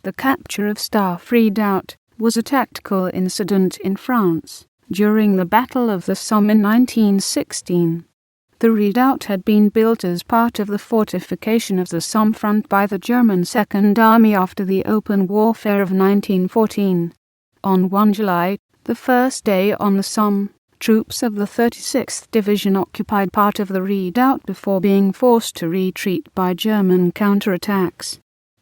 The capture of Stuff Redoubt was a tactical incident in France during the Battle of the Somme in 1916. The redoubt had been built as part of the fortification of the Somme front by the German Second Army after the open warfare of 1914. On 1 July, the first day on the Somme, troops of the 36th Division occupied part of the redoubt before being forced to retreat by German counterattacks.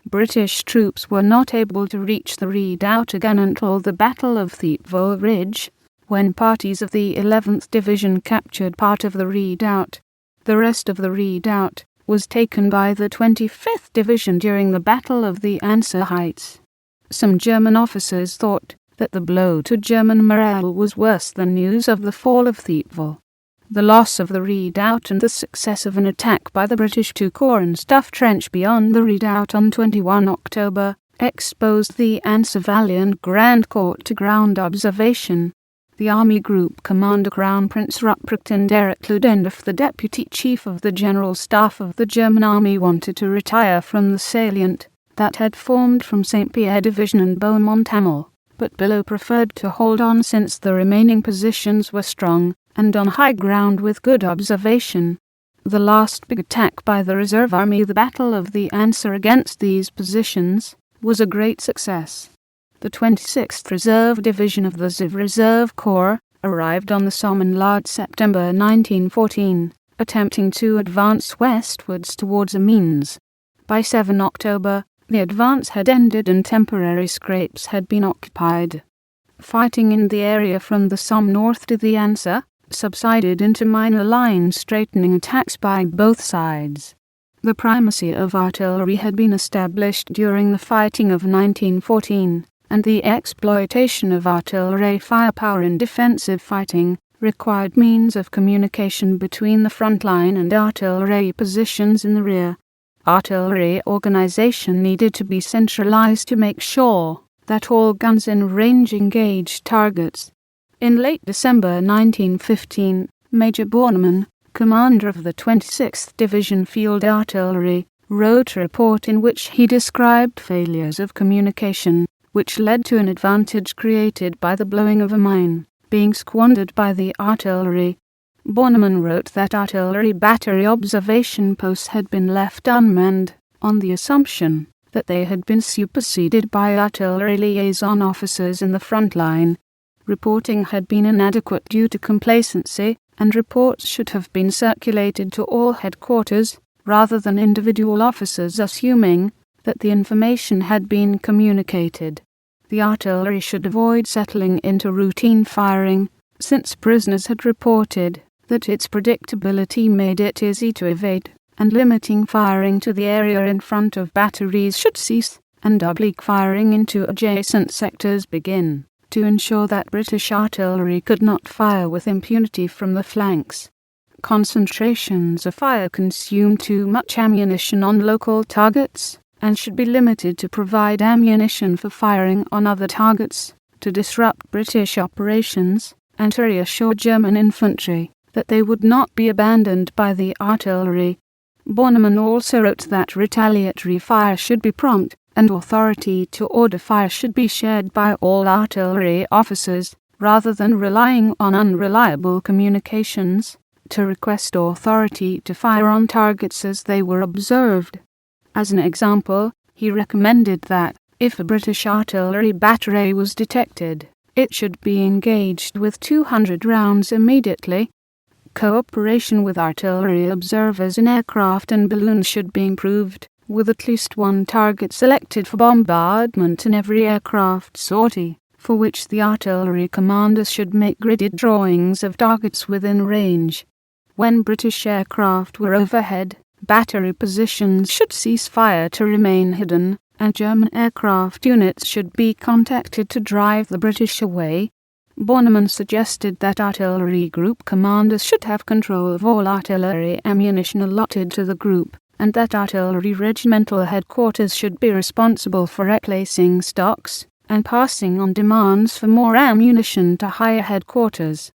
British troops were not able to reach the redoubt again until the Battle of Thiepval Ridge, when parties of the 11th Division captured part of the redoubt. The rest of the redoubt was taken by the 25th Division during the Battle of the Ancre Heights. Some German officers thought that the blow to German morale was worse than news of the fall of Thiepval. The loss of the redoubt and the success of an attack by the British to Corps and Stuff Trench beyond the redoubt on 21 October exposed the Ancre Valley and Grandcourt to ground observation. The Army Group Commander Crown Prince Rupprecht and Erich Ludendorff, the Deputy Chief of the General Staff of the German Army, wanted to retire from the salient that had formed from St. Pierre Division and Beaumont Hamel, but Below preferred to hold on since the remaining positions were strong and on high ground with good observation. The last big attack by the Reserve Army, the Battle of the Ancre, against these positions, was a great success. The 26th Reserve Division of the Ziv Reserve Corps arrived on the Somme in late September 1914, attempting to advance westwards towards Amiens. By 7 October, the advance had ended and temporary scrapes had been occupied. Fighting in the area from the Somme north to the Ancre subsided into minor line-straightening attacks by both sides. The primacy of artillery had been established during the fighting of 1914, and the exploitation of artillery firepower in defensive fighting required means of communication between the front line and artillery positions in the rear. Artillery organization needed to be centralized to make sure that all guns in range engaged targets. In late December 1915, Major Beaumont, commander of the 26th Division Field Artillery, wrote a report in which he described failures of communication, which led to an advantage created by the blowing of a mine being squandered by the artillery. Beaumont wrote that artillery battery observation posts had been left unmanned, on the assumption that they had been superseded by artillery liaison officers in the front line. Reporting had been inadequate due to complacency, and reports should have been circulated to all headquarters, rather than individual officers assuming that the information had been communicated. The artillery should avoid settling into routine firing, since prisoners had reported that its predictability made it easy to evade, and limiting firing to the area in front of batteries should cease, and oblique firing into adjacent sectors begin, to ensure that British artillery could not fire with impunity from the flanks. Concentrations of fire consume too much ammunition on local targets, and should be limited to provide ammunition for firing on other targets, to disrupt British operations, and to reassure German infantry that they would not be abandoned by the artillery. Beaumont also wrote that retaliatory fire should be prompt, and authority to order fire should be shared by all artillery officers, rather than relying on unreliable communications, to request authority to fire on targets as they were observed. As an example, he recommended that, if a British artillery battery was detected, it should be engaged with 200 rounds immediately. Cooperation with artillery observers in aircraft and balloons should be improved, with at least one target selected for bombardment in every aircraft sortie, for which the artillery commanders should make gridded drawings of targets within range. When British aircraft were overhead, battery positions should cease fire to remain hidden, and German aircraft units should be contacted to drive the British away. Beaumont suggested that artillery group commanders should have control of all artillery ammunition allotted to the group, and that artillery regimental headquarters should be responsible for replacing stocks and passing on demands for more ammunition to higher headquarters.